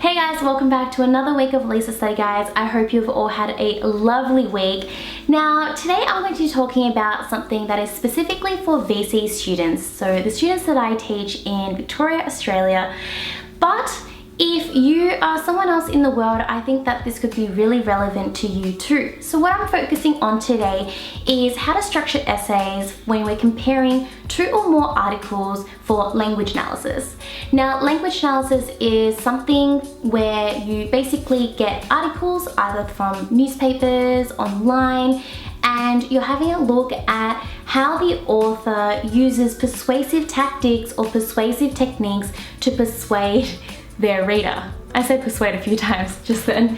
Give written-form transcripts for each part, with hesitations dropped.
Hey guys, welcome back to another week of Lisa Study Guides. I hope you've all had a lovely week. Now, today I'm going to be talking about something that is specifically for VC students, so the students that I teach in Victoria, Australia. But if you are someone else in the world, I think that this could be really relevant to you too. So what I'm focusing on today is how to structure essays when we're comparing two or more articles for language analysis. Now, language analysis is something where you basically get articles either from newspapers, online, and you're having a look at how the author uses persuasive tactics or persuasive techniques to persuade their reader. I said persuade a few times just then.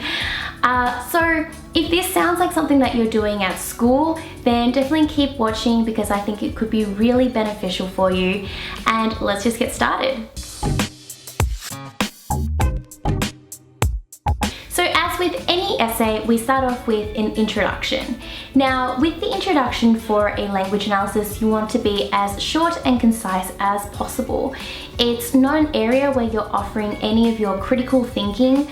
So if this sounds like something that you're doing at school, then definitely keep watching because I think it could be really beneficial for you. And let's just get started. So as with any essay, we start off with an introduction. Now, with the introduction for a language analysis, you want to be as short and concise as possible. It's not an area where you're offering any of your critical thinking.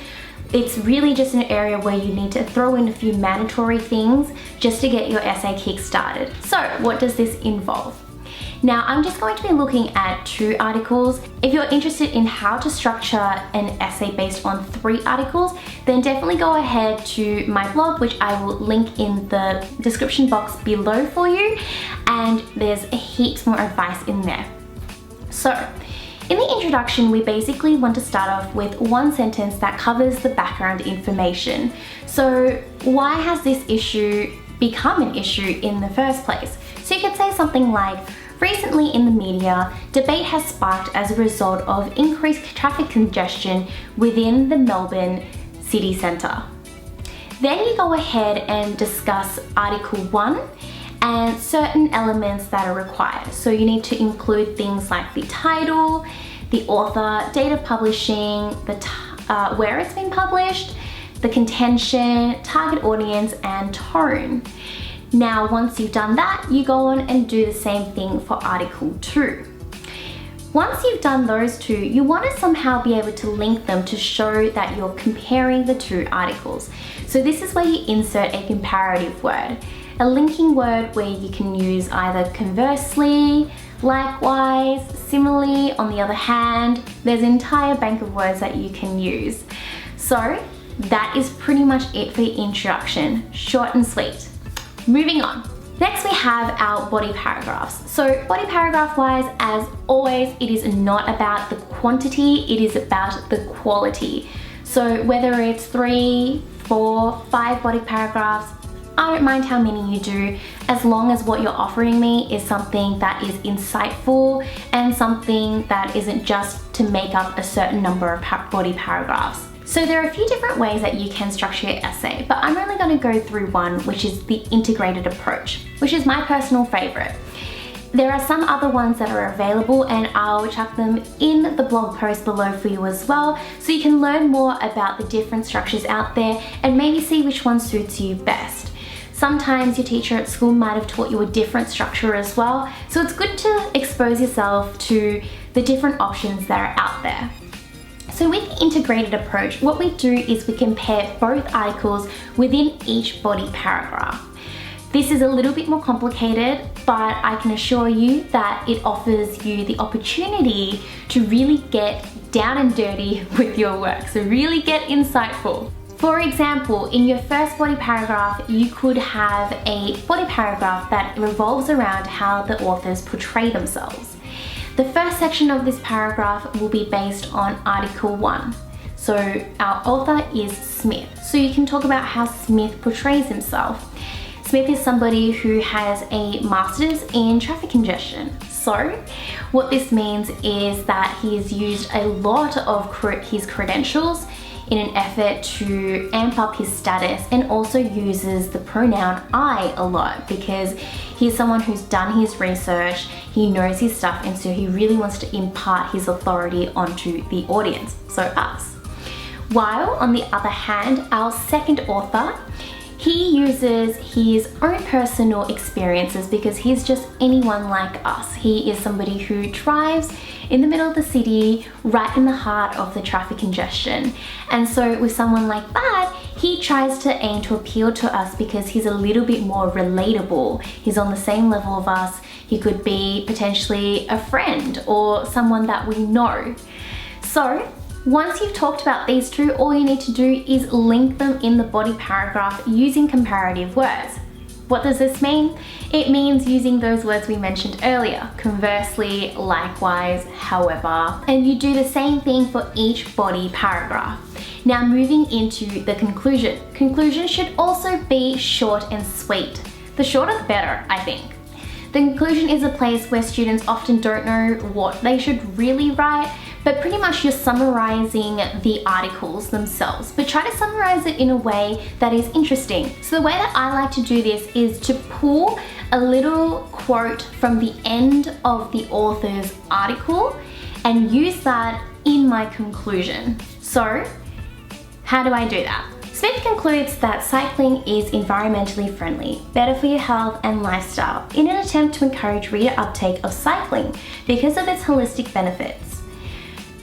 It's really just an area where you need to throw in a few mandatory things just to get your essay kick-started. So what does this involve? Now, I'm just going to be looking at 2 articles. If you're interested in how to structure an essay based on 3 articles, then definitely go ahead to my blog, which I will link in the description box below for you, and there's heaps more advice in there. So, in the introduction, we basically want to start off with one sentence that covers the background information. So, why has this issue become an issue in the first place? So you could say something like, recently in the media, debate has sparked as a result of increased traffic congestion within the Melbourne city centre. Then you go ahead and discuss Article 1 and certain elements that are required. So you need to include things like the title, the author, date of publishing, where it's been published, the contention, target audience, and tone. Now, once you've done that, you go on and do the same thing for Article 2. Once you've done those 2, you want to somehow be able to link them to show that you're comparing the 2 articles. So this is where you insert a comparative word, a linking word where you can use either conversely, likewise, similarly, on the other hand. There's an entire bank of words that you can use. So that is pretty much it for the introduction, short and sweet. Moving on. Next we have our body paragraphs. So body paragraph wise, as always, it is not about the quantity, it is about the quality. So whether it's 3, 4, 5 body paragraphs, I don't mind how many you do, as long as what you're offering me is something that is insightful and something that isn't just to make up a certain number of body paragraphs. So there are a few different ways that you can structure your essay, but I'm only going to go through one, which is the integrated approach, which is my personal favorite. There are some other ones that are available, and I'll chuck them in the blog post below for you as well, so you can learn more about the different structures out there and maybe see which one suits you best. Sometimes your teacher at school might have taught you a different structure as well, so it's good to expose yourself to the different options that are out there. So with the integrated approach, what we do is we compare both articles within each body paragraph. This is a little bit more complicated, but I can assure you that it offers you the opportunity to really get down and dirty with your work, so really get insightful. For example, in your first body paragraph, you could have a body paragraph that revolves around how the authors portray themselves. The first section of this paragraph will be based on Article 1. So our author is Smith. So you can talk about how Smith portrays himself. Smith is somebody who has a master's in traffic congestion. So what this means is that he has used a lot of his credentials in an effort to amp up his status, and also uses the pronoun I a lot because he's someone who's done his research, he knows his stuff, and so he really wants to impart his authority onto the audience, so us. While on the other hand, our second author, He uses his own personal experiences because he's just anyone like us. He is somebody who drives in the middle of the city, right in the heart of the traffic congestion. And so with someone like that, he tries to aim to appeal to us because he's a little bit more relatable. He's on the same level of us. He could be potentially a friend or someone that we know. So once you've talked about these two, all you need to do is link them in the body paragraph using comparative words. What does this mean? It means using those words we mentioned earlier, conversely, likewise, however, and you do the same thing for each body paragraph. Now moving into the conclusion. Conclusion should also be short and sweet. The shorter the better, I think. The conclusion is a place where students often don't know what they should really write, but pretty much you're summarizing the articles themselves, but try to summarize it in a way that is interesting. So the way that I like to do this is to pull a little quote from the end of the author's article and use that in my conclusion. So how do I do that? Smith concludes that cycling is environmentally friendly, better for your health and lifestyle, in an attempt to encourage reader uptake of cycling because of its holistic benefits.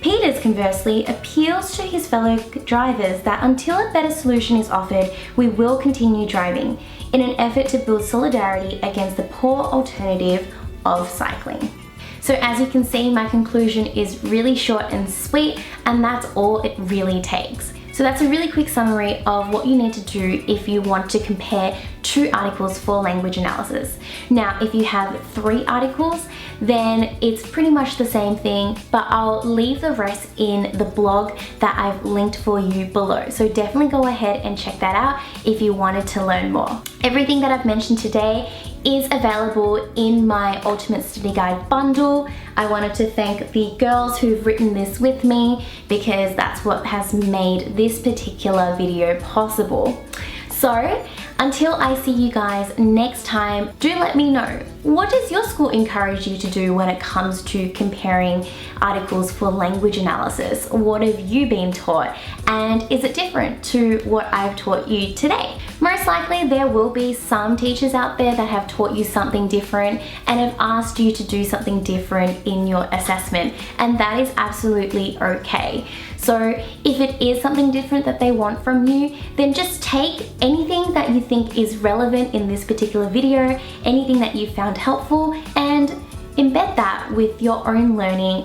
Peters, conversely, appeals to his fellow drivers that until a better solution is offered, we will continue driving, in an effort to build solidarity against the poor alternative of cycling. So as you can see, my conclusion is really short and sweet, and that's all it really takes. So that's a really quick summary of what you need to do if you want to compare two articles for language analysis. Now, if you have 3 articles, then it's pretty much the same thing, but I'll leave the rest in the blog that I've linked for you below. So definitely go ahead and check that out if you wanted to learn more. Everything that I've mentioned today is available in my Ultimate Study Guide bundle. I wanted to thank the girls who've written this with me because that's what has made this particular video possible. So until I see you guys next time, do let me know, what does your school encourage you to do when it comes to comparing articles for language analysis? What have you been taught? And is it different to what I've taught you today? Most likely there will be some teachers out there that have taught you something different and have asked you to do something different in your assessment, and that is absolutely okay. So if it is something different that they want from you, then just take anything that you think is relevant in this particular video, anything that you found helpful, and embed that with your own learning